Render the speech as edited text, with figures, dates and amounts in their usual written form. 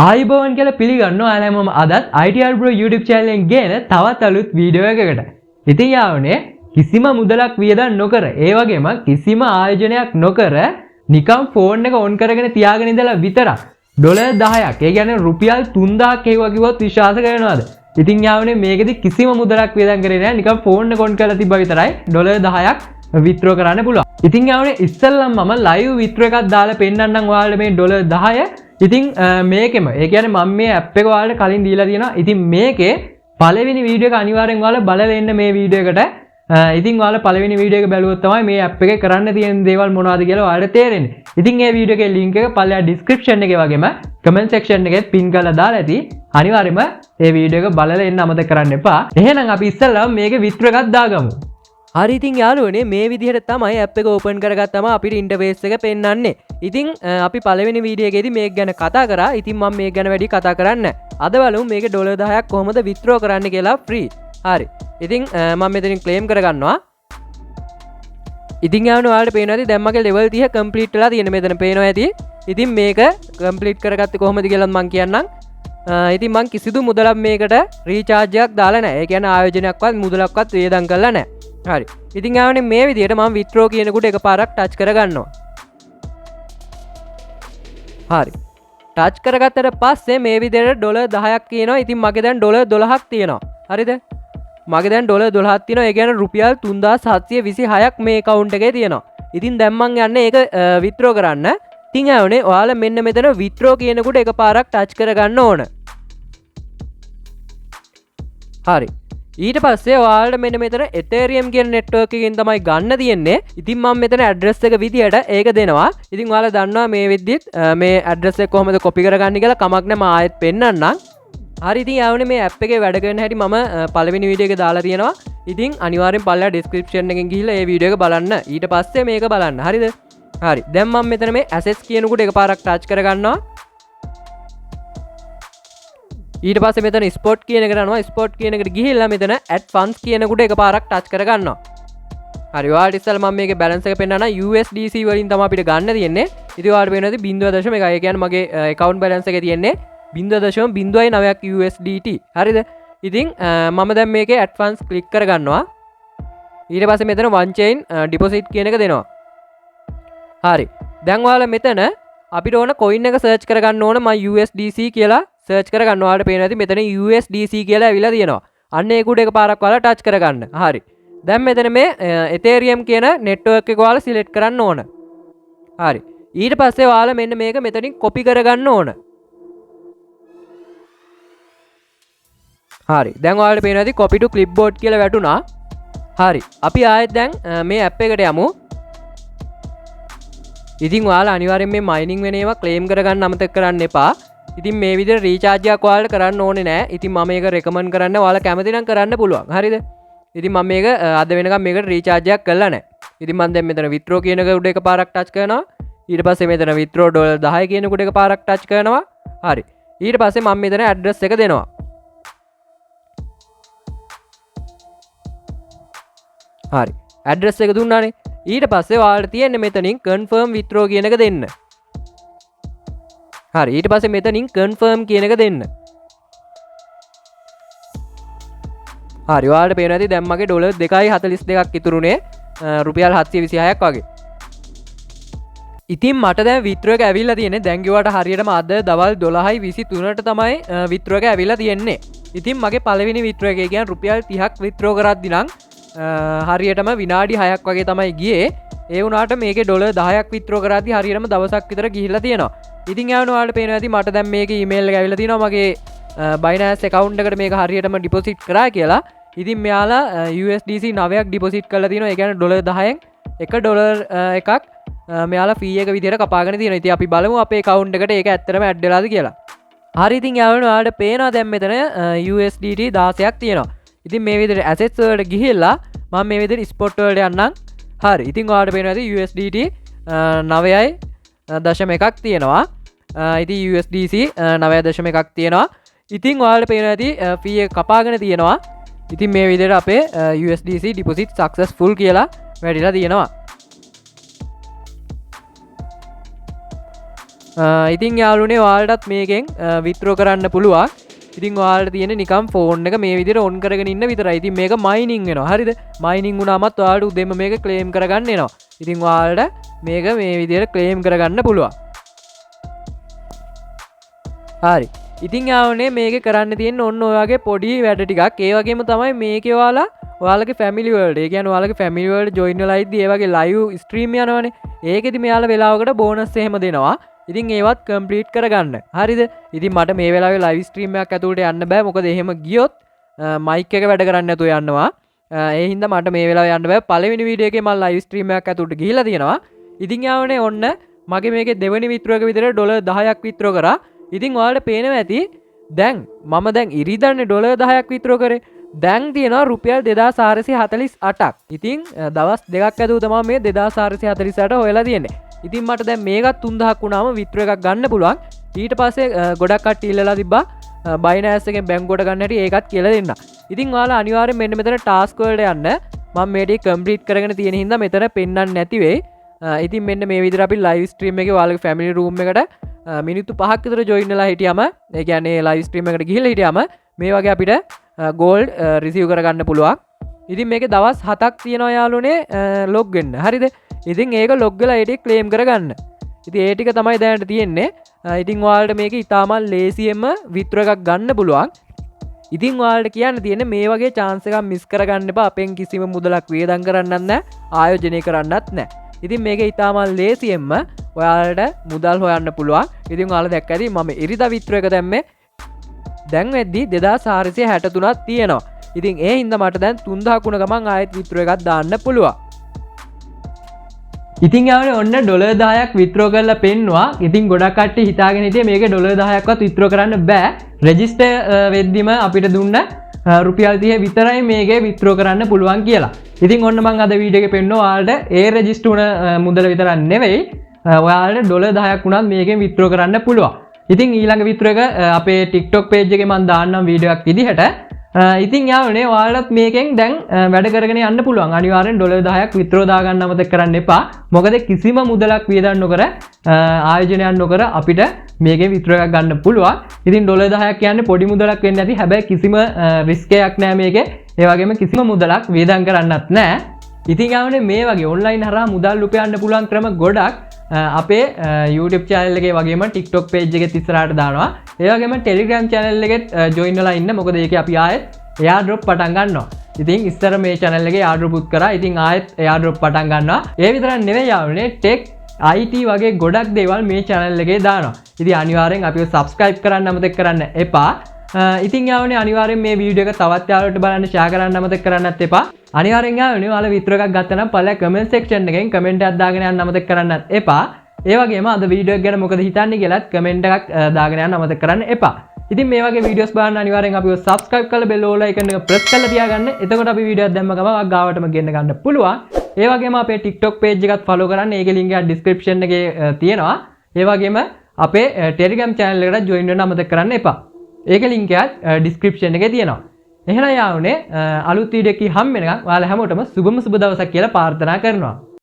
ආයිබෝවන් කියලා පිළිගන්න ඔයාලා මම අදත් ITR Bro YouTube channel එකෙන් ගෙන තවත් අලුත් වීඩියෝ එකකට. ඉතින් යාවනේ කිසිම මුදලක් වියදම් නොකර ඒ වගේම කිසිම ආයෝජනයක් නොකර නිකම් ෆෝන් එක ඔන් කරගෙන තියාගෙන ඉඳලා විතරක් ඩොලර් 10ක් ඒ කියන්නේ රුපියල් 3000ක් ඒවා කිව්වොත් විශ්වාස කරනවද? ඉතින් යාවනේ මේකෙදි කිසිම මුදලක් වියදම් කරේ නැහැ නිකම් ෆෝන් එක ඔන් කරලා තිබ්බා විතරයි ඩොලර් 10ක් විත්ඩ්‍රෝ කරන්න පුළුවන්. ඉතින් යාවනේ ඉස්සෙල්ලම මම ලයිව් විත්ඩ්‍රෝ එකක් දාලා පෙන්නන්නම් ඔයාලට මේ ඩොලර් 10 ඉතින් මේකෙම ඒ කියන්නේ මම මේ ඇප් එක ඔයාලට කලින් දීලා තියෙනවා. ඉතින් මේකේ පළවෙනි වීඩියෝ එක අනිවාර්යෙන් ඔයාලා බලලා එන්න මේ වීඩියෝ එකට. ඉතින් ඔයාලා පළවෙනි වීඩියෝ එක බැලුවොත් තමයි මේ ඇප් එකේ කරන්න තියෙන දේවල් මොනවද කියලා ඔයාලට තේරෙන්නේ. ඉතින් මේ වීඩියෝ එකේ link එක පළයා description එකේ වගේම comment section එකේ pin කරලා දාලා ඇති. අනිවාර්යයෙන්ම මේ වීඩියෝ එක බලලා එන්න අමතක කරන්න එපා. එහෙනම් අපි ඉස්සෙල්ලාම මේකේ විත්ඩ්‍රෝ එකක් දාගමු. හරි ඉතින් යාළුවනේ මේ විදිහට තමයි ඇප් එක ඕපන් කරගත්තම අපිට ඉන්ටර්ෆේස් එක පෙන්වන්නේ. ඉතින් අපි පළවෙනි වීඩියෝ එකේදී මේක ගැන කතා කරා. ඉතින් මම මේක ගැන වැඩි කතා කරන්නේ නැහැ. අද බලමු මේකේ ඩොලර් 10ක් කොහොමද විත්ඩ්‍රෝ කරන්න කියලා ෆ්‍රී. හරි. ඉතින් මම මෙතනින් ක්ලේම් කරගන්නවා. ඉතින් යාළුවනේ ඔයාලට පේනවා ඇති දැන් මගේ level 30 complete වෙලා තියෙන මෙතන පේනවා ඇති. ඉතින් මේක complete කරගත්තේ කොහොමද කියලා මම කියන්නම්. ඉතින් මම කිසිදු මුදලක් මේකට රීචාර්ජ් එකක් දාලා නැහැ. ඒ කියන්නේ ආයෝජනයක්වත් මුදලක්වත් වේදම් කරලා නැහැ. හරි. ඉතින් යාළුවනේ මේ විදිහට මම withdraw කියනකොට එකපාරක් ටච් කරගන්නවා. හරි. ටච් කරගත්තට පස්සේ මේ විදිහට ඩොලර් 10ක් කියනවා. ඉතින් මගේ දැන් ඩොලර් 12ක් තියෙනවා. හරිද? මගේ දැන් ඩොලර් 12ක් තියෙනවා. ඒ කියන්නේ රුපියල් 3726ක් මේ account එකේ තියෙනවා. ඉතින් දැන් මම යන්නේ ඒක withdraw කරන්න. ඉතින් යාළුවනේ ඔයාලා මෙන්න මෙතන withdraw කියනකොට එකපාරක් ටච් කරගන්න ඕන. හරි. ඊට පස්සේ ඔයාලට මෙන්න මෙතන Ethereum කියන network එකකින් තමයි ගන්න තියෙන්නේ. ඉතින් මම මෙතන address එක විදියට ඒක දෙනවා. ඉතින් ඔයාලා දන්නවා මේ විදිහත් මේ address එක කොහොමද copy කරගන්නේ කියලා කමක් නැහැ මම ආයෙත් පෙන්නන්නම්. හරි ඉතින් යාළුවනේ මේ app එකේ වැඩ කරන හැටි මම පළවෙනි වීඩියෝ එකේ දාලා තියෙනවා. ඉතින් අනිවාර්යෙන් පල්ලා description එකෙන් ගිහිල්ලා මේ වීඩියෝ එක බලන්න. ඊට පස්සේ මේක බලන්න. හරිද? හරි. දැන් මම මෙතන මේ assets කියනකොට එකපාරක් touch කරගන්නවා. ඊට පස්සේ මෙතන ස්පොට් කියන එකට යනවා. ස්පොට් කියන එකට ගිහිල්ලා මෙතන add funds කියනකොට එකපාරක් ටච් කරගන්නවා. හරි ඔයාලට ඉස්සෙල්ලා මම මේකේ balance එක පෙන්නනවා. USDC වලින් තමයි අපිට ගන්න තියෙන්නේ. ඉතින් ඔයාලට පේනවා 0.1. ඒ කියන්නේ මගේ account balance එකේ තියෙන්නේ 0.09ක් USDT. හරිද? ඉතින් මම දැන් මේකේ add funds click කරගන්නවා. ඊට පස්සේ මෙතන one chain deposit කියන එක දෙනවා. හරි. දැන් ඔයාලා මෙතන අපිට ඕන coin එක search කරගන්න ඕන. මම USDC කියලා සර්ච් කරගන්න. ඔයාලට පේනවා ඇති මෙතන USDC කියලා ඇවිල්ලා තියෙනවා. අන්න ඒක උඩ එකපාරක් ඔයාලා ටච් කරගන්න. හරි. දැන් මෙතන මේ Ethereum කියන network එක ඔයාලා select කරන්න ඕන. හරි. ඊට පස්සේ ඔයාලා මෙන්න මේක මෙතනින් copy කරගන්න ඕන. හරි. දැන් ඔයාලට පේනවා ඇති copy to clipboard කියලා වැටුණා. හරි. අපි ආයෙත් දැන් මේ app එකට යමු. ඉතින් ඔයාලා අනිවාර්යෙන් මේ mining වෙන ඒවා claim කරගන්න අමතක කරන්න එපා. ඉතින් මේ විදිහට රීචාර්ජ් එකක් ඔයාලට කරන්න ඕනේ නෑ. ඉතින් මම මේක රෙකමන්ඩ් කරන්න ඔයාලා කැමති නම් කරන්න පුළුවන්. හරිද? ඉතින් මම මේක අද වෙනකම් මේකට රීචාර්ජ් එකක් කරලා නෑ. ඉතින් මම දැන් මෙතන withdraw කියන එක උඩ එකපාරක් ටච් කරනවා. ඊට පස්සේ මෙතන withdraw ඩොලර් 10 කියන කොට එකපාරක් ටච් කරනවා. හරි. ඊට පස්සේ මම මෙතන ඇඩ්‍රස් එක දෙනවා. හරි. ඇඩ්‍රස් එක දුන්නානේ. ඊට පස්සේ ඔයාලට තියෙන්නේ මෙතනින් confirm withdraw කියන එක දෙන්න. හරි. ඊට පස්සේ මෙතනින් confirm කියන එක දෙන්න. හරි. ඔයාලට පේනවා ඇති දැන් මගේ ඩොලර් 2.42ක් ඉතුරුනේ රුපියල් 726ක් වගේ. ඉතින් මට දැන් withdraw එක ඇවිල්ලා තියෙන්නේ. දැන් කිව්වට හරියටම අද දවල් 12:23ට තමයි withdraw එක ඇවිල්ලා තියෙන්නේ. ඉතින් මගේ පළවෙනි withdraw එක කියන්නේ රුපියල් 30ක් withdraw කරද්දි නම් හරියටම විනාඩි 6ක් වගේ තමයි ගියේ. ඒ වුණාට මේකේ ඩොලර් 10ක් withdraw කරද්දි හරියටම දවසක් විතර ගිහිල්ලා තියෙනවා. ඉතින් යාළුවනේ ඔයාලට පේනවා ඇති මට දැන් මේකේ ඊමේල් එක ඇවිල්ලා තියෙනවා මගේ Binance account එකට මේක හරියටම deposit කරා කියලා. ඉතින් මෙයාලා USDC 9ක් deposit කරලා තියෙනවා. ඒ කියන්නේ ඩොලර් 10න් එක ඩොලර් එකක් මෙයාලා fee එක විදියට කපාගෙන තියෙනවා. ඉතින් අපි බලමු අපේ account එකට ඒක ඇත්තටම add වෙලාද කියලා. හරි ඉතින් යාළුවනේ ඔයාලට පේනවා දැන් මෙතන USDT 16ක් තියෙනවා. ඉතින් මේ විදිහට assets වලට ගිහිල්ලා මම මේ විදිහට spot වලට යන්නම්. හරි. ඉතින් ඔයාලට පේනවා ඇති USDT 9.1ක් තියෙනවා. ඉතින් USDC 9.1ක් තියෙනවා. ඉතින් ඔයාලට පේනවා ඇති fee එක කපාගෙන තියෙනවා. ඉතින් මේ විදිහට අපේ USDC deposit successful කියලා වැටිලා තියෙනවා. ඉතින් යාළුවනේ ඔයාලටත් මේකෙන් විත්ඩ්‍රෝ කරන්න පුළුවන්. ඉතින් ඔයාලට තියෙන නිකම් ෆෝන් එක මේ විදිහට ඔන් කරගෙන ඉන්න විතරයි. ඉතින් මේක මයිනින් වෙනවා. හරිද? මයිනින් වුණාමත් ඔයාලට උදේම මේක ක්ලේම් කරගන්න එනවා. ඉතින් ඔයාලට මේක මේ විදිහට ක්ලේම් කරගන්න පුළුවන්. හරි. ඉතින් යාළුවනේ මේක කරන්න තියෙන ඔන්න ඔය වගේ පොඩි වැඩ ටිකක්. ඒ වගේම තමයි මේකේ ඔයාලගේ ෆැමිලි වලට, ඒ කියන්නේ ඔයාලගේ ෆැමිලි වලට ජොයින් වෙලා ඉද්දි ඒ වගේ ලයිව් ස්ට්‍රීම් යනවනේ. ඒකෙදි මෙයාලා වෙලාවකට බෝනස් එහෙම දෙනවා. ඉතින් ඒවත් කම්ප්ලීට් කරගන්න. හරිද? ඉතින් මට මේ වෙලාවේ ලයිව් ස්ට්‍රීම් එකක් ඇතුළට යන්න බෑ. මොකද එහෙම ගියොත් මයික් එක වැඩ කරන්නේ නැතුව යනවා. ඒ හින්දා මට මේ වෙලාවේ යන්න බෑ. පළවෙනි වීඩියෝ එකේ මම ලයිව් ස්ට්‍රීම් එකක් ඇතුළට ගිහිලා තියෙනවා. ඉතින් යාවනේ ඔන්න මගේ මේකේ දෙවෙනි විත්‍රෝ එක විතර $10ක් විත්‍රෝ කරා. ඉතින් ඔයාලට පේනවා ඇති දැන් මම දැන් ඉරිදානේ $10ක් විත්‍රෝ කරේ. දැන් තියෙනවා රුපියල් 2448ක්. ඉතින් දවස් දෙකක් ඇතුළත තමයි මේ 2448 හොයලා තියෙන්නේ. ඉතින් මට දැන් මේකත් 3000ක් වුණාම විත්‍රෝ එකක් ගන්න පුළුවන්. ඊට පස්සේ ගොඩක් කට්ටිය ඉල්ලලා තිබ්බා බයිනෑස් එකෙන් බැංකුවට ගන්න හැටි ඒකත් කියලා දෙන්න. ඉතින් ඔයාලා අනිවාර්යෙන් මෙන්න මෙතන ටාස්ක් වලට යන්න. මම මේ ටික කම්ප්ලීට් කරගෙන තියෙන හින්දා මෙතන පෙන්වන්න නැති වෙයි. ඉතින් මෙන්න මේ විදිහට අපි ලයිව් ස්ට්‍රීම් එකේ ඔයාලගේ ෆැමිලි රූම් එකට මිනිත්තු 5ක් විතර ජොයින් වෙලා හිටියම, ඒ කියන්නේ ලයිව් ස්ට්‍රීම් එකට ගිහිල්ලා හිටියම මේ වගේ අපිට ගෝල්ඩ් රිසීව් කරගන්න පුළුවන්. ඉතින් මේකේ දවස් 7ක් තියෙනවා යාළුවනේ ලොග් වෙන්න. හරිද? ඉතින් ඒක ලොග් වෙලා ඒ ටික ක්ලේම් කරගන්න. ඉතින් ඒ ටික තමයි දැනට තියෙන්නේ. ඉතින් ඔයාලට මේක ඉතාමත් ලේසියෙන්ම විත්ඩ්‍රෝ එකක් ගන්න පුළුවන්. ඉතින් ඔයාලට කියන්න තියෙන්නේ මේ වගේ chance එකක් මිස් කරගන්න එපා. අපෙන් කිසිම මුදලක් වියදම් කරන්නත් නැහැ, ආයෝජනය කරන්නත් නැහැ. ඉතින් මේක ඉතාමත් ලේසියෙන්ම ඔයාලට මුදල් හොයන්න පුළුවන්. ඉතින් ඔයාලා දැක්ක ඇති මම ඉරිදා විත්ඩ්‍රෝ එක දැම්මේ දැන් වෙද්දි 2463ක් තියෙනවා. ඉතින් ඒ හින්දා මට දැන් 3000 කුණ ගමන් ආයෙත් විත්ඩ්‍රෝ එකක් දාන්න පුළුවන්. ඉතින් යාළුවනේ ඔන්න $10ක් විත්ඩ්‍රෝ කරලා පෙන්නවා. ඉතින් ගොඩක් කට්ටිය හිතාගෙන හිටියේ මේක $10ක්වත් විත්ඩ්‍රෝ කරන්න බෑ. රෙජිස්ටර් වෙද්දිම අපිට දුන්න රුපියල් 30 විතරයි මේකේ විත්ඩ්‍රෝ කරන්න පුළුවන් කියලා. ඉතින් ඔන්න මම අද වීඩියෝ එකේ පෙන්නනවා ඔයාලට ඒ රෙජිස්ටර් වුණ මුදල විතරක් නෙවෙයි ඔයාලට $10ක් වුණත් මේකෙන් විත්ඩ්‍රෝ කරන්න පුළුවන්. ඉතින් ඊළඟ විත්ඩ්‍රෝ එක අපේ TikTok page එකේ මම දාන්නම් වීඩියෝ එකක් විදිහට. ඉතින් යාළුවනේ ඔයාලත් මේකෙන් දැන් වැඩ කරගෙන යන්න පුළුවන්. අනිවාර්යෙන් $10ක් විත්ඩ්‍රෝ දාගන්න අමතක කරන්න එපා. මොකද කිසිම මුදලක් වියදම් නොකර ආයෝජනයක් නොකර අපිට මේකෙන් විත්ඩ්‍රෝ එකක් ගන්න පුළුවන්. ඉතින් $10ක් කියන්නේ පොඩි මුදලක් වෙන්නේ නැති. හැබැයි කිසිම රිස්ක් එකක් නැහැ මේකේ. ඒ වගේම කිසිම මුදලක් වියදම් කරන්නත් නැහැ. ඉතින් යාළුවනේ මේ වගේ ඔන්ලයින් හරහා මුදල් උපයන්න පුළුවන් ක්‍රම ගොඩක් අපේ YouTube channel එකේ වගේම TikTok page එකෙත් ඉස්සරහට දානවා. ඒ වගේම Telegram channel එකෙත් join වෙලා ඉන්න. මොකද ඒකේ අපි ආයෙත් airdrop පටන් ගන්නවා. ඉතින් ඉස්සර මේ channel එකේ airdrop උත් කරා. ඉතින් ආයෙත් airdrop පටන් ගන්නවා. ඒ විතරක් නෙවෙයි යාළුවනේ tech IT වගේ ගොඩක් දේවල් මේ channel එකේ දානවා. ඉතින් අනිවාර්යෙන් අපිව subscribe කරන්න අමතක කරන්න එපා. ඉතින් යාළුවනේ අනිවාර්යෙන් මේ වීඩියෝ එක තවත් යාළුවන්ට බලන්න share කරන්න අමතක කරන්නත් එපා. අනිවාර්යෙන් යාළුවනේ ඔයාලා විත්ඩ්‍රෝ එකක් ගත්තා නම් පළල comment section එකෙන් comment එකක් දාගෙන යන්න අමතක කරන්නත් එපා. ඒ වගේම අද වීඩියෝ එක ගැන මොකද හිතන්නේ කියලාත් comment එකක් දාගෙන යන්න අමතක කරන්න එපා. ඉතින් මේ වගේ වීඩියෝස් බලන්න අනිවාර්යෙන් අපිව subscribe කරලා bell icon එක press කරලා තියාගන්න. එතකොට අපි වීඩියෝ එකක් දැම්ම ගමන් ගාවටම ගෙන්න ගන්න පුළුවන්. ඒ වගේම අපේ TikTok page එකත් follow කරන්න. ඒකේ link එක description එකේ තියෙනවා. ඒ වගේම අපේ Telegram channel එකට join වෙන්න අමතක කරන්න එපා. ඒකේ link එකත් description එකේ තියෙනවා. එහෙනම් යාළුවනේ අලුත් වීඩියෝ එකකින් හම්බ වෙනකන් ඔයාලා හැමෝටම සුබම සුබ දවසක් කියලා ප්‍රාර්ථනා කරනවා.